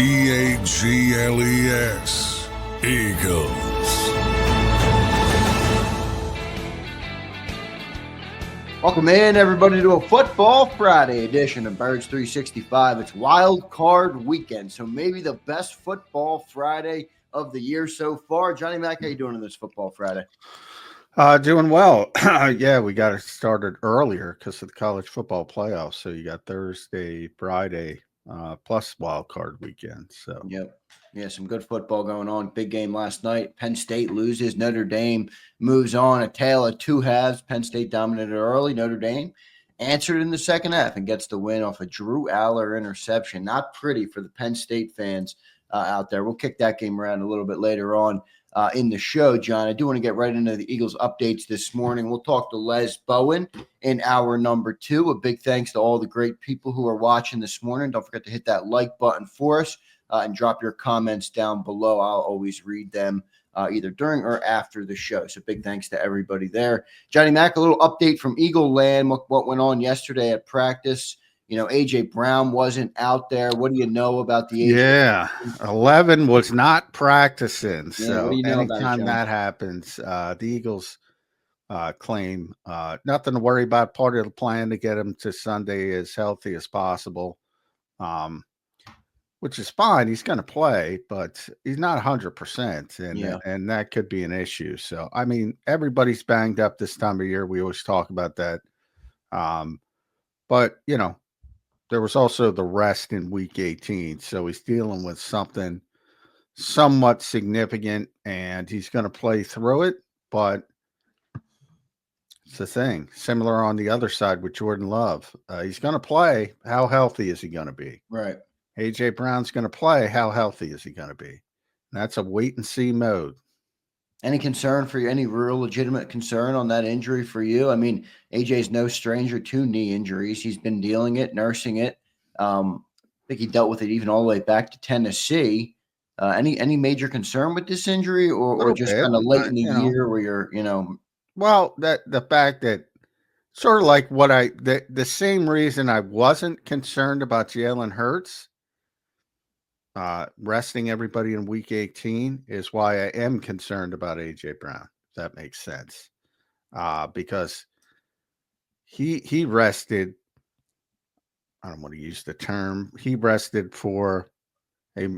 EAGLES, Eagles. Welcome in, everybody, to a Football Friday edition of Birds 365. It's Wild Card weekend, so maybe the best Football Friday of the year so far. Johnny Mac, how you doing on this Football Friday? Doing well. Yeah, we got it started earlier because of the college football playoffs. So you got Thursday, Friday, plus wild card weekend. So Yep. Yeah, some good football going on. Big game last night. Penn State loses. Notre Dame moves on. A tale of two halves. Penn State dominated early. Notre Dame answered in the second half and gets the win off a Drew Aller interception. Not pretty for the Penn State fans out there. We'll kick that game around a little bit later on in the show, John. I do want to get right into the Eagles updates this morning. We'll talk to Les Bowen in hour number 2. A big thanks to all the great people who are watching this morning. Don't forget to hit that like button for us. And drop your comments down below. I'll always read them either during or after the show. So big thanks to everybody there. Johnny Mac, a little update from Eagle Land. What went on yesterday at practice? You know, A.J. Brown wasn't out there. What do you know about the A.J.? Yeah, 11 was not practicing. Yeah, So what do you know anytime about it, that happens, the Eagles claim nothing to worry about. Part of the plan to get him to Sunday as healthy as possible. Which is fine. He's going to play, but he's not 100%, and that could be an issue. So, I mean, everybody's banged up this time of year. We always talk about that. But, you know, there was also the rest in week 18. So he's dealing with something somewhat significant, and he's going to play through it. But it's the thing. Similar on the other side with Jordan Love. He's going to play. How healthy is he going to be? Right. A.J. Brown's going to play. How healthy is he going to be? And that's a wait-and-see mode. Any concern for you? Any real legitimate concern on that injury for you? I mean, A.J.'s no stranger to knee injuries. He's been dealing it, nursing it. I think he dealt with it even all the way back to Tennessee. Any major concern with this injury, or just kind of late in the year where you're, Well, the fact that sort of like what the same reason I wasn't concerned about Jalen Hurts resting everybody in week 18 is why I am concerned about A.J. Brown. If that makes sense. Because he rested, I don't want to use the term, he rested for a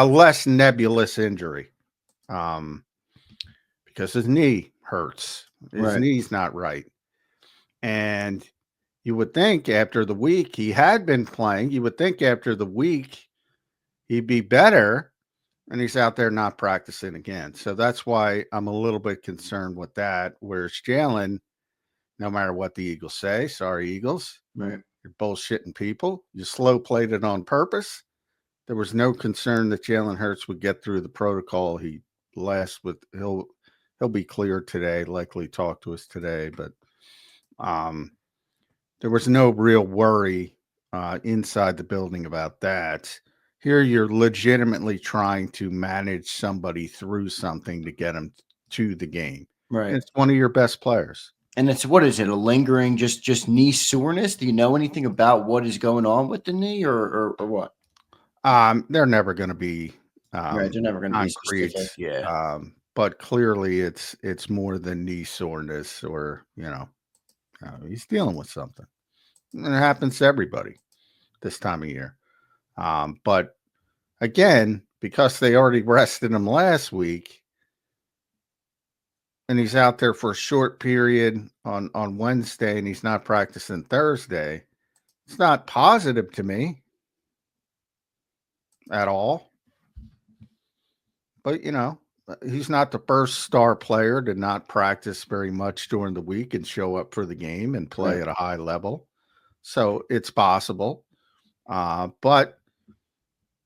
less nebulous injury. Because his knee hurts. His knee's not right. And you would think after the week he had been playing, you would think after the week he'd be better, and he's out there not practicing again. So that's why I'm a little bit concerned with that. Whereas Jalen, no matter what the Eagles say, sorry, Eagles, you're bullshitting people. You slow played it on purpose. There was no concern that Jalen Hurts would get through the protocol. He'll be cleared today, likely talk to us today, but there was no real worry inside the building about that. Here you're legitimately trying to manage somebody through something to get them to the game. Right. And it's one of your best players. And what is it, a lingering just knee soreness? Do you know anything about what is going on with the knee or what? They're never going to be they're never going to be specific. Yeah. But clearly it's more than knee soreness or, he's dealing with something. And it happens to everybody this time of year. But again, because they already rested him last week and he's out there for a short period on Wednesday and he's not practicing Thursday, it's not positive to me at all. But, he's not the first star player to not practice very much during the week and show up for the game and play at a high level. So it's possible. But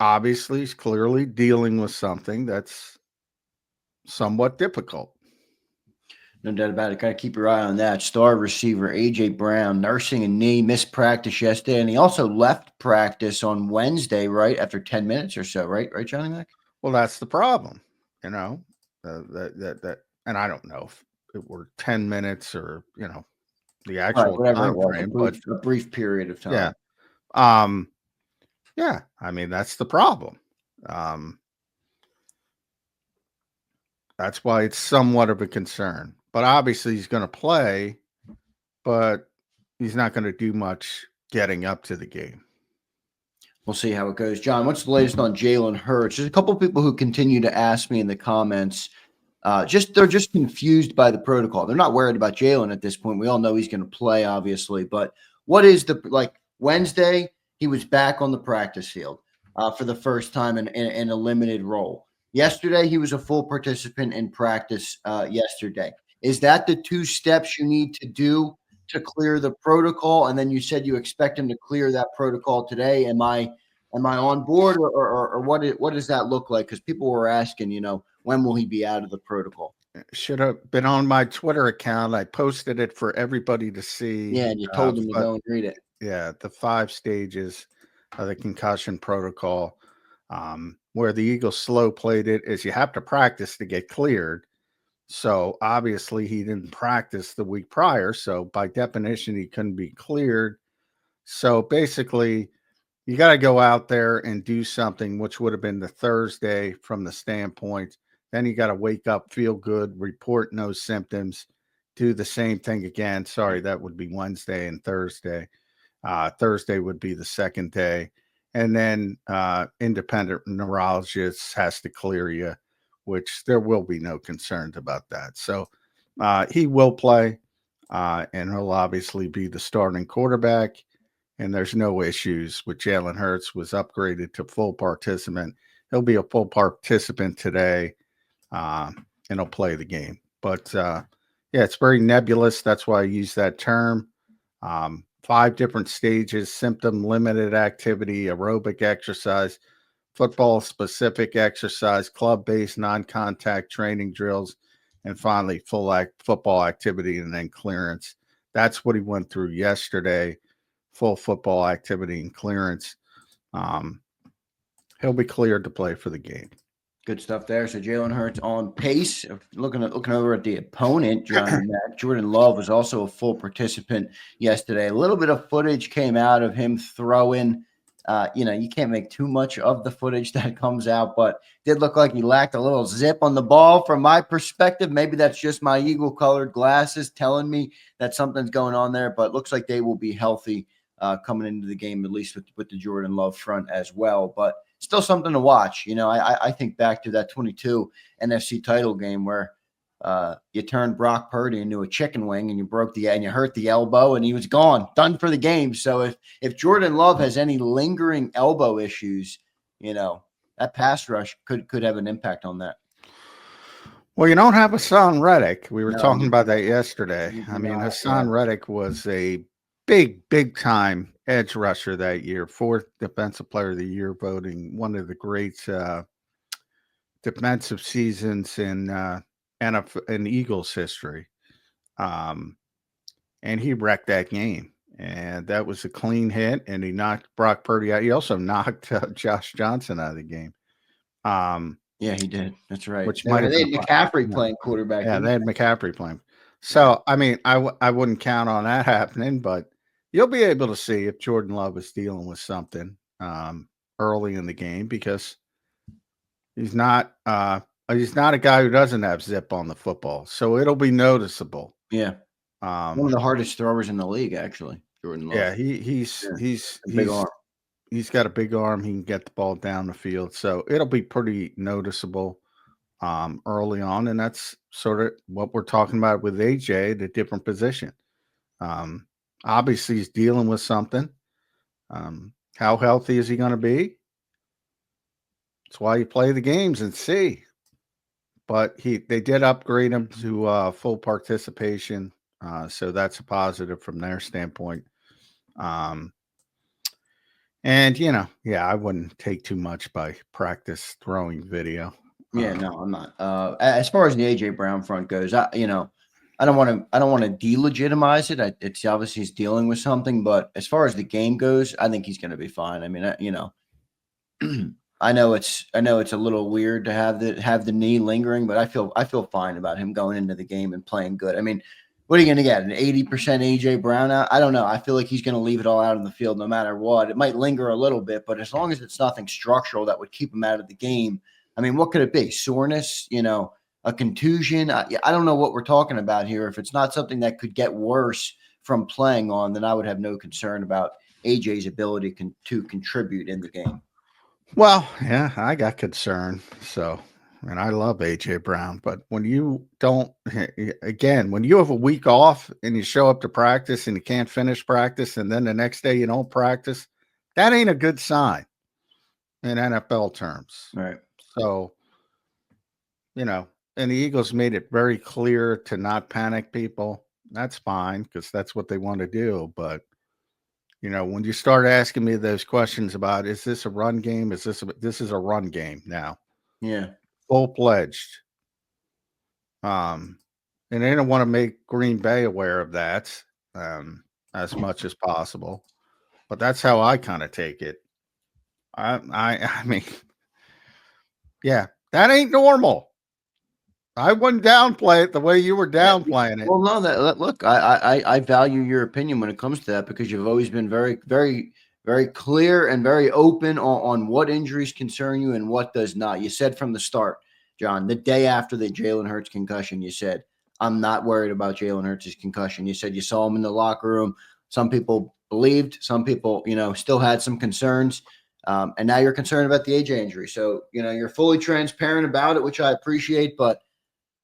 obviously he's clearly dealing with something that's somewhat difficult. No doubt about it. Got to keep your eye on that. Star receiver A.J. Brown nursing a knee, missed practice yesterday, and he also left practice on Wednesday, right, after 10 minutes or so, right, Johnny Mac? Well, that's the problem, that and I don't know if it were 10 minutes or, the actual whatever time it was, frame, a brief period of time. Yeah. Yeah, I mean, that's the problem. That's why it's somewhat of a concern. But obviously he's going to play, but he's not going to do much getting up to the game. We'll see how it goes. John, what's the latest on Jalen Hurts? There's a couple of people who continue to ask me in the comments. They're just confused by the protocol. They're not worried about Jalen at this point. We all know he's going to play, obviously. But what is Wednesday? He was back on the practice field for the first time in a limited role. Yesterday, he was a full participant in practice. Yesterday, is that the 2 steps you need to do to clear the protocol? And then you said you expect him to clear that protocol today. Am I on board, or what does that look like? Because people were asking, when will he be out of the protocol? Should have been on my Twitter account. I posted it for everybody to see. Yeah, and you told him to go and read it. Yeah, the 5 stages of the concussion protocol. Where the Eagles slow played it is you have to practice to get cleared. So obviously he didn't practice the week prior. So by definition, he couldn't be cleared. So basically, you got to go out there and do something, which would have been the Thursday from the standpoint. Then you got to wake up, feel good, report no symptoms, do the same thing again. Sorry, that would be Wednesday and Thursday. Thursday would be the second day. And then independent neurologist has to clear you, which there will be no concerns about that. So he will play, and he'll obviously be the starting quarterback. And there's no issues with Jalen Hurts was upgraded to full participant. He'll be a full participant today, and he'll play the game. But, yeah, it's very nebulous. That's why I use that term. 5 different stages: symptom limited activity, aerobic exercise, football specific exercise, club-based non-contact training drills, and finally football activity and then clearance. That's what he went through yesterday. Full football activity and clearance. He'll be cleared to play for the game. Good stuff there. So Jalen Hurts on pace. Looking over at the opponent, Jordan Love was also a full participant yesterday. A little bit of footage came out of him throwing. You can't make too much of the footage that comes out, but did look like he lacked a little zip on the ball from my perspective. Maybe that's just my eagle-colored glasses telling me that something's going on there, but looks like they will be healthy coming into the game, at least with the Jordan Love front as well. But still something to watch. I think back to that 22 NFC title game where you turned Brock Purdy into a chicken wing and you hurt the elbow and he was gone, done for the game. So if Jordan Love has any lingering elbow issues, that pass rush could have an impact on that. Well, you don't have Hassan Reddick. We were talking about that yesterday. I mean, Hassan Reddick was a big time edge rusher that year, 4th defensive player of the year voting, one of the great defensive seasons in Eagles history. And he wrecked that game. And that was a clean hit, and he knocked Brock Purdy out. He also knocked Josh Johnson out of the game. Yeah, he did. That's right. Which they had McCaffrey playing quarterback. Yeah, they had McCaffrey playing. So, I mean, I wouldn't count on that happening, but you'll be able to see if Jordan Love is dealing with something early in the game, because he's not a guy who doesn't have zip on the football. So it'll be noticeable. Yeah. One of the hardest throwers in the league, actually, Jordan Love. Yeah, he's big arm. He's got a big arm. He can get the ball down the field. So it'll be pretty noticeable early on. And that's sort of what we're talking about with AJ at a different position. Obviously, he's dealing with something. How healthy is he going to be? That's why you play the games and see. But they did upgrade him to full participation, so that's a positive from their standpoint. And I wouldn't take too much by practice throwing video. Yeah, no, I'm not. As far as the AJ Brown front goes, I don't want to delegitimize it. It's obviously he's dealing with something, but as far as the game goes, I think he's going to be fine. I mean, I know it's a little weird to have the knee lingering, but I feel fine about him going into the game and playing good. I mean, What are you going to get? An 80% A.J. Brown out? I don't know. I feel like he's going to leave it all out in the field no matter what. It might linger a little bit, but as long as it's nothing structural that would keep him out of the game, I mean, what could it be? Soreness, a contusion? I don't know what we're talking about here. If it's not something that could get worse from playing on, then I would have no concern about A.J.'s ability to contribute in the game. Well, yeah, I got concern. So, and I love A.J. Brown, but when you don't, again, when you have a week off and you show up to practice and you can't finish practice, and then the next day you don't practice, that ain't a good sign in NFL terms. Right. So, and the Eagles made it very clear to not panic people. That's fine because that's what they want to do. But, when you start asking me those questions about, is this a run game? This is a run game now. Yeah. Full-fledged. And they don't want to make Green Bay aware of that as much as possible. But that's how I kind of take it. I mean, yeah, that ain't normal. I wouldn't downplay it the way you were downplaying it. Well, no, look, I value your opinion when it comes to that because you've always been very, very, very clear and very open on what injuries concern you and what does not. You said from the start, John, the day after the Jalen Hurts concussion, you said, I'm not worried about Jalen Hurts' concussion. You said you saw him in the locker room. Some people believed, some people, still had some concerns. And now you're concerned about the AJ injury. So, you're fully transparent about it, which I appreciate, but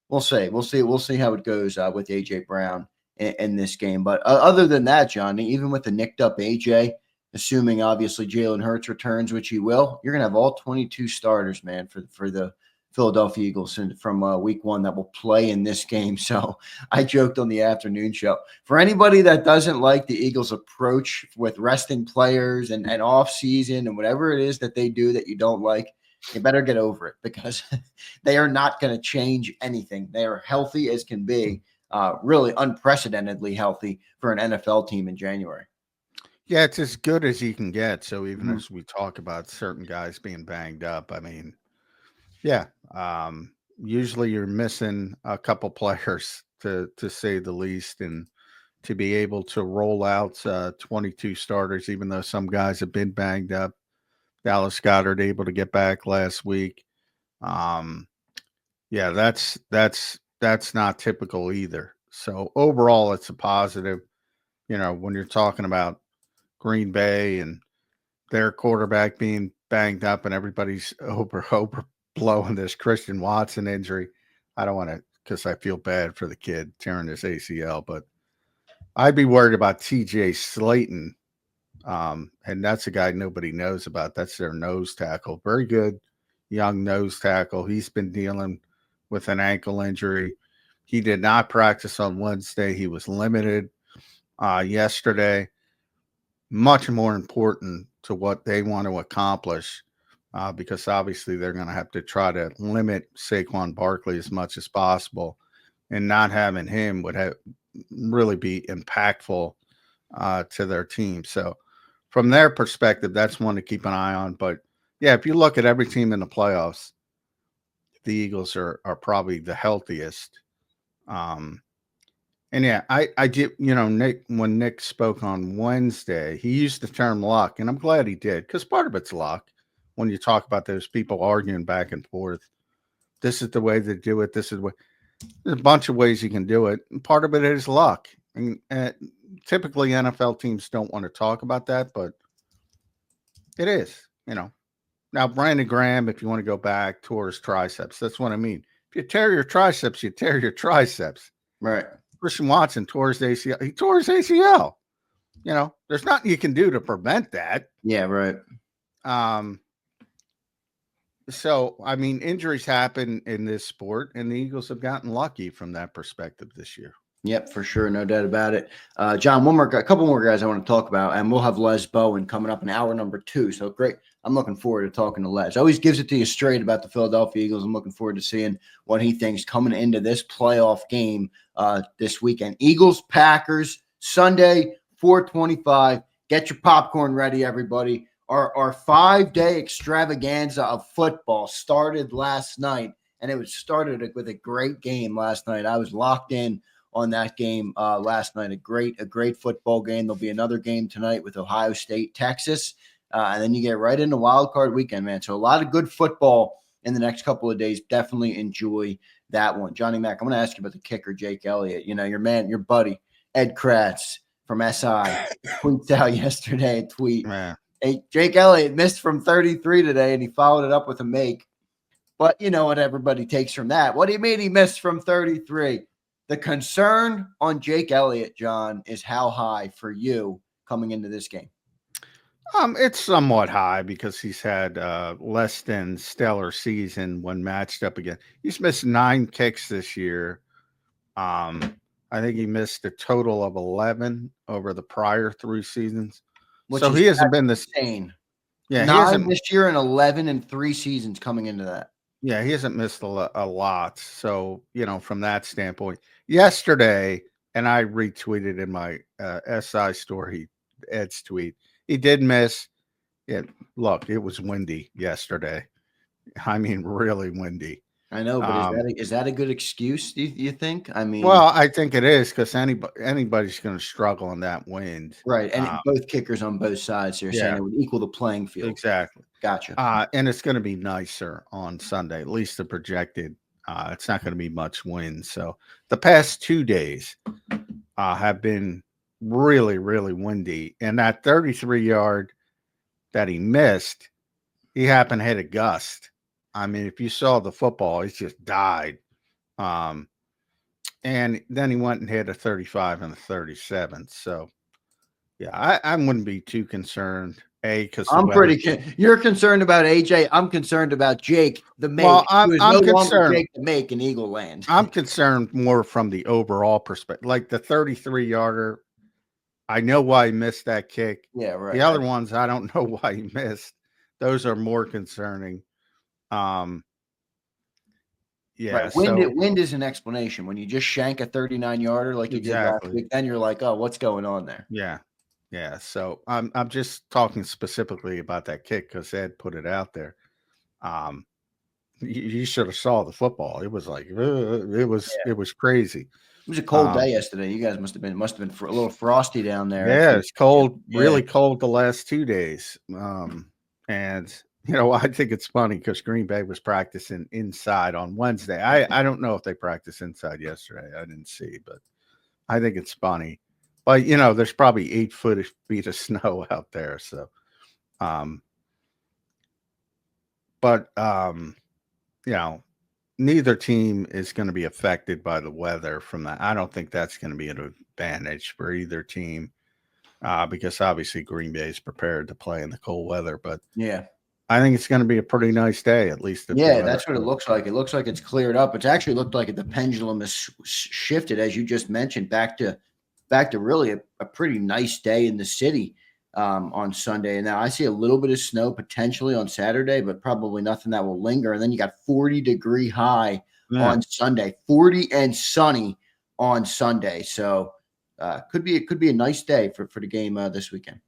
we'll see. We'll see how it goes with AJ Brown in this game. But other than that, John, even with the nicked up AJ, assuming obviously Jalen Hurts returns, which he will, you're gonna have all 22 starters, man, for the Philadelphia Eagles from week 1 that will play in this game. So I joked on the afternoon show. For anybody that doesn't like the Eagles' approach with resting players and off season and whatever it is that they do that you don't like, you better get over it because they are not going to change anything. They are healthy as can be, really unprecedentedly healthy for an NFL team in January. Yeah, it's as good as you can get. So even as we talk about certain guys being banged up, I mean, yeah, usually you're missing a couple players to say the least, and to be able to roll out 22 starters, even though some guys have been banged up. Dallas Goedert able to get back last week. Yeah, that's not typical either. So overall, it's a positive. When you're talking about Green Bay and their quarterback being banged up and everybody's overblowing this Christian Watson injury. I don't want to, because I feel bad for the kid tearing his ACL, but I'd be worried about TJ Slayton. And that's a guy nobody knows about. That's their nose tackle. Very good young nose tackle. He's been dealing with an ankle injury. He did not practice on Wednesday. He was limited yesterday. Much more important to what they want to accomplish because obviously they're going to have to try to limit Saquon Barkley as much as possible, and not having him would really be impactful to their team. So from their perspective, that's one to keep an eye on. But yeah, if you look at every team in the playoffs, the Eagles are probably the healthiest. And yeah, I did, Nick, when Nick spoke on Wednesday, he used the term luck, and I'm glad he did, because part of it's luck when you talk about those people arguing back and forth. This is the way they do it. This is what, there's a bunch of ways you can do it. And part of it is luck. And typically NFL teams don't want to talk about that, but it is, Now, Brandon Graham, if you want to go back, tore his triceps. That's what I mean. If you tear your triceps, you tear your triceps. Right. Christian Watson tore his ACL. He tore his ACL. There's nothing you can do to prevent that. Yeah, right. So, I mean, injuries happen in this sport, and the Eagles have gotten lucky from that perspective this year. Yep, for sure. No doubt about it. John, a couple more guys I want to talk about, and we'll have Les Bowen coming up in hour number 2. So great. I'm looking forward to talking to Les. Always gives it to you straight about the Philadelphia Eagles. I'm looking forward to seeing what he thinks coming into this playoff game this weekend. Eagles, Packers, Sunday, 4:25. Get your popcorn ready, everybody. Our 5-day extravaganza of football started last night, and it was started with a great game last night. I was locked in on that game last night. A great football game. There'll be another game tonight with Ohio State, Texas. And then you get right into Wildcard weekend, man. So a lot of good football in the next couple of days. Definitely enjoy that one. Johnny Mac, I'm going to ask you about the kicker, Jake Elliott. You know, your buddy, Ed Krause from SI, tweets out yesterday a tweet. Man. Hey, Jake Elliott missed from 33 today, and he followed it up with a make. But you know what everybody takes from that. What do you mean he missed from 33? The concern on Jake Elliott, John, is how high for you coming into this game? It's somewhat high because he's had less than stellar season when matched up again. He's missed 9 kicks this year. I think he missed a total of 11 over the prior 3 seasons. So he hasn't been the same. Yeah, 9 this year and 11 in 3 seasons coming into that. Yeah, he hasn't missed a lot. So, you know, from that standpoint, yesterday, and I retweeted in my SI story, Ed's tweet, he did miss. Yeah, look, it was windy yesterday. I mean, really windy. I know, but is that a good excuse? Do you think? I mean, well, I think it is because anybody's going to struggle in that wind, right? And both kickers on both sides here saying it would equal the playing field. Exactly. Gotcha. And it's going to be nicer on Sunday, at least the projected. It's not going to be much wind. So the past 2 days have been really, really windy. And that 33-yard that he missed, he happened to hit a gust. I mean, if you saw the football, it just died. And then he went and hit a 35 and a 37. So, yeah, I wouldn't be too concerned. Because you're concerned about AJ. I'm concerned about Jake the Make. Well, I'm concerned. Jake the Make in Eagle Land. I'm concerned more from the overall perspective. Like the 33-yarder, I know why he missed that kick. Yeah, right. The other ones, I don't know why he missed. Those are more concerning. Yeah. Right. Wind is an explanation. When you just shank a 39-yarder like you did last week, then you're like, oh, what's going on there? Yeah. Yeah, so I'm just talking specifically about that kick because Ed put it out there. You should have saw the football. It was like it was crazy. It was a cold day yesterday. You guys must have been a little frosty down there. Yeah, it's cold, really cold the last 2 days. And you know, I think it's funny because Green Bay was practicing inside on Wednesday. I don't know if they practiced inside yesterday. I didn't see, but I think it's funny. But, you know, there's probably 8 feet of snow out there. So, you know, neither team is going to be affected by the weather from that. I don't think that's going to be an advantage for either team because obviously Green Bay is prepared to play in the cold weather. But, yeah, I think it's going to be a pretty nice day, at least. Yeah, that's what it looks like. It looks like it's cleared up. It's actually looked like the pendulum has shifted, as you just mentioned, back to really a pretty nice day in the city on Sunday. And now I see a little bit of snow potentially on Saturday, but probably nothing that will linger. And then you got 40-degree high on Sunday, 40 and sunny on Sunday. So could be a nice day for the game this weekend.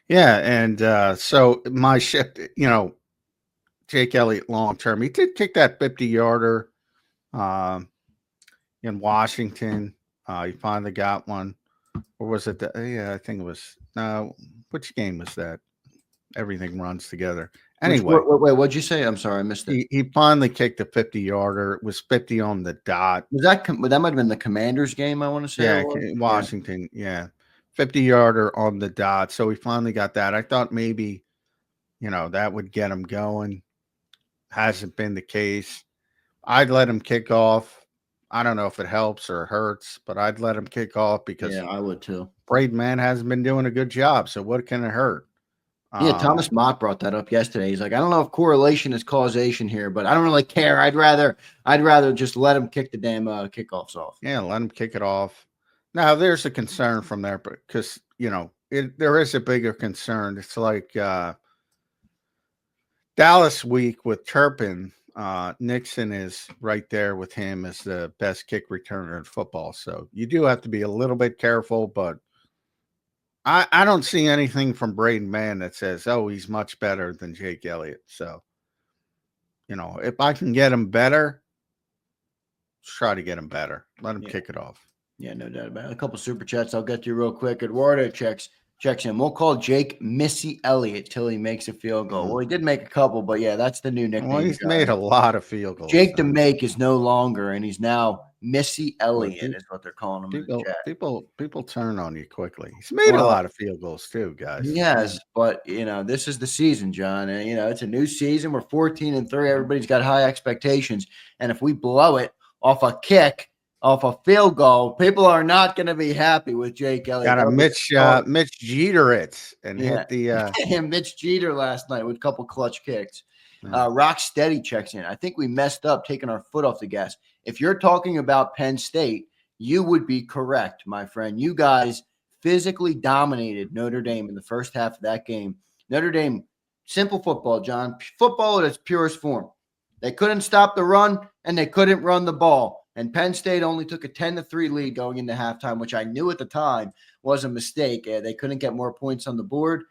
Yeah, and so my shift, you know, Jake Elliott long term, he did kick that 50-yarder in Washington. He finally got one. Or was it? I think it was. Which game was that? Everything runs together. Anyway. Wait, what'd you say? I'm sorry, I missed it. He finally kicked a 50-yarder. It was 50 on the dot. That might have been the Commanders game, I want to say. Yeah, Washington. Yeah. 50-yarder on the dot. So he finally got that. I thought maybe, you know, that would get him going. Hasn't been the case. I'd let him kick off. I don't know if it helps or hurts, but I'd let him kick off because I would too. Braden Mann hasn't been doing a good job. So what can it hurt? Yeah, Thomas Mott brought that up yesterday. He's like, I don't know if correlation is causation here, but I don't really care. I'd rather just let him kick the damn kickoffs off. Yeah, let him kick it off. Now there's a concern from there, because you know there is a bigger concern. It's like Dallas week with Turpin. Nixon is right there with him as the best kick returner in football. So you do have to be a little bit careful, but I don't see anything from Braden Mann that says, oh, he's much better than Jake Elliott. So, you know, if I can get him better, try to get him better. Let him kick it off. Yeah, no doubt about it. A couple super chats I'll get to real quick. Eduardo checks in. We'll call Jake Missy Elliott till he makes a field goal. Well, he did make a couple, but yeah, that's the new nickname. Well, he's made a lot of field goals. Jake the Make is no longer, and he's now Missy Elliott is what they're calling him in the chat. People turn on you quickly. He's made a lot of field goals too, guys. Yes, but this is the season, John, and it's a new season. We're 14-3. Everybody's got high expectations, and if we blow it off a kick, off a field goal, people are not going to be happy with Jake Elliott. Got a Mitch Jeter it and hit the Mitch Jeter last night with a couple clutch kicks. Rock Steady checks in. I think we messed up taking our foot off the gas. If you're talking about Penn State, you would be correct, my friend. You guys physically dominated Notre Dame in the first half of that game. Notre Dame, simple football, John. Football at its purest form. They couldn't stop the run, and they couldn't run the ball. And Penn State only took a 10-3 lead going into halftime, which I knew at the time was a mistake. They couldn't get more points on the board.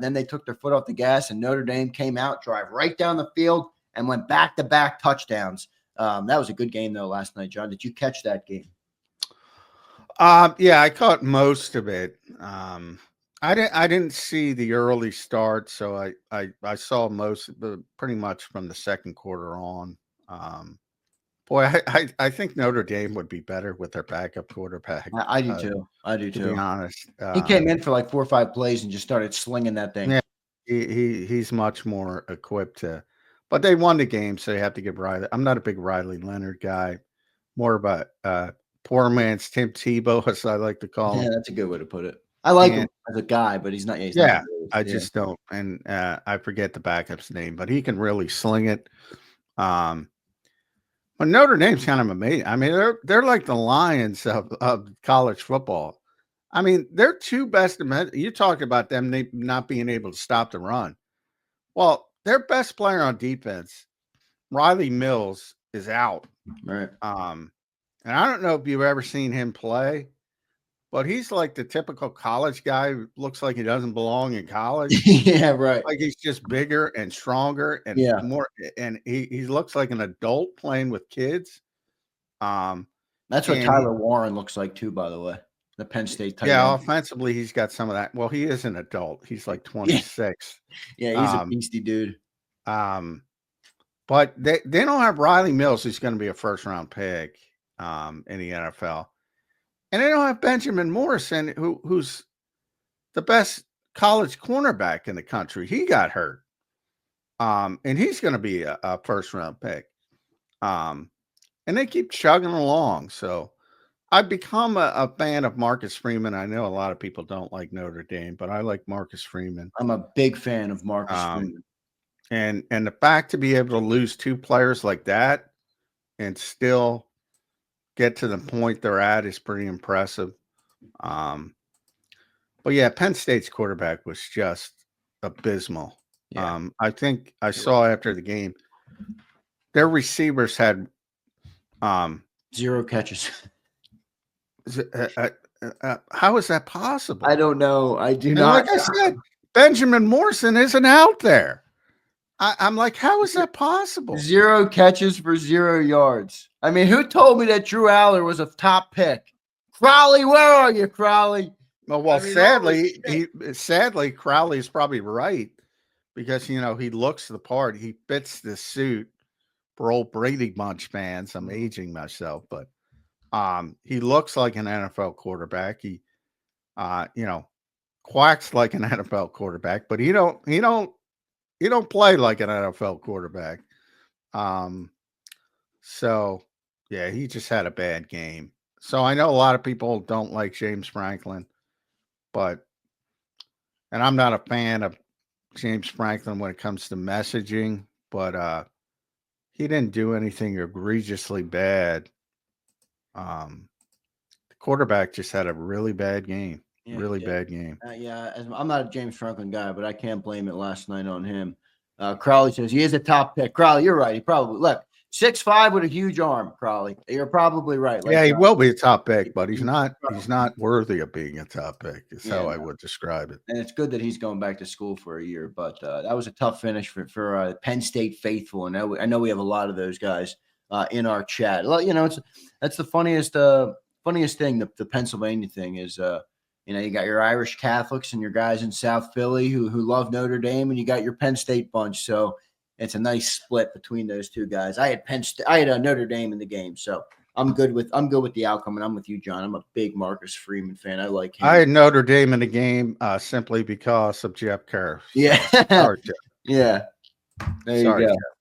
Then they took their foot off the gas, and Notre Dame came out, drive right down the field, and went back-to-back touchdowns. That was a good game, though, last night, John. Did you catch that game? Yeah, I caught most of it. I didn't see the early start, so I saw pretty much from the second quarter on. Boy, I think Notre Dame would be better with their backup quarterback. I do too. To be honest, he came in for like 4 or 5 plays and just started slinging that thing. Yeah, he's much more equipped to. But they won the game, so you have to give Riley. I'm not a big Riley Leonard guy. More of a poor man's Tim Tebow, as I like to call him. Yeah, that's a good way to put it. I like him as a guy, but he's not. I just don't. And I forget the backup's name, but he can really sling it. But Notre Dame's kind of amazing. I mean, they're like the Lions of college football. I mean, they're two best. You talked about them not being able to stop the run. Well, their best player on defense, Riley Mills, is out. Right. And I don't know if you've ever seen him play, but he's like the typical college guy who looks like he doesn't belong in college. Yeah, right. Like he's just bigger and stronger and more, and he looks like an adult playing with kids. That's what Tyler Warren looks like too, by the way. The Penn State tight end. Offensively, he's got some of that. Well, he is an adult. He's like 26. Yeah, he's a beastie dude. But they don't have Riley Mills, who's going to be a first-round pick in the NFL. And they don't have Benjamin Morrison, who's the best college cornerback in the country. He got hurt. And he's going to be a first-round pick. And they keep chugging along. So I've become a fan of Marcus Freeman. I know a lot of people don't like Notre Dame, but I like Marcus Freeman. I'm a big fan of Marcus Freeman. And the fact to be able to lose 2 players like that and still get to the point they're at is pretty impressive. But yeah, Penn State's quarterback was just abysmal. Yeah. I think I saw after the game, their receivers had 0 catches. How is that possible? I don't know. I do not. Like I said, Benjamin Morrison isn't out there. I'm like, how is that possible? 0 catches for 0 yards. I mean, who told me that Drew Aller was a top pick? Crowley, where are you, Crowley? Well, sadly, Crowley is probably right because, he looks the part. He fits the suit for old Brady Bunch fans. I'm aging myself, but he looks like an NFL quarterback. He, quacks like an NFL quarterback, but he don't play like an NFL quarterback. So yeah, he just had a bad game. So I know a lot of people don't like James Franklin, and I'm not a fan of James Franklin when it comes to messaging, but he didn't do anything egregiously bad. The quarterback just had a really bad game. Bad game. I'm not a James Franklin guy, but I can't blame it last night on him. Crowley says he is a top pick. Crowley, you're right. He probably 6'5" with a huge arm. Crowley, you're probably right. He will be a top pick, but he's not worthy of being a top pick. Is how I would describe it. And it's good that he's going back to school for a year, but that was a tough finish for Penn State faithful, and I know we have a lot of those guys in our chat. That's the funniest funniest thing, the Pennsylvania thing is, you got your Irish Catholics and your guys in South Philly who love Notre Dame, and you got your Penn State bunch. So it's a nice split between those two guys. I had Notre Dame in the game, so I'm good with the outcome, and I'm with you, John. I'm a big Marcus Freeman fan. I like him. I had Notre Dame in the game simply because of Jeff Kerr. So, Yeah. sorry, Jeff. Yeah. There Sorry, you go. Jeff.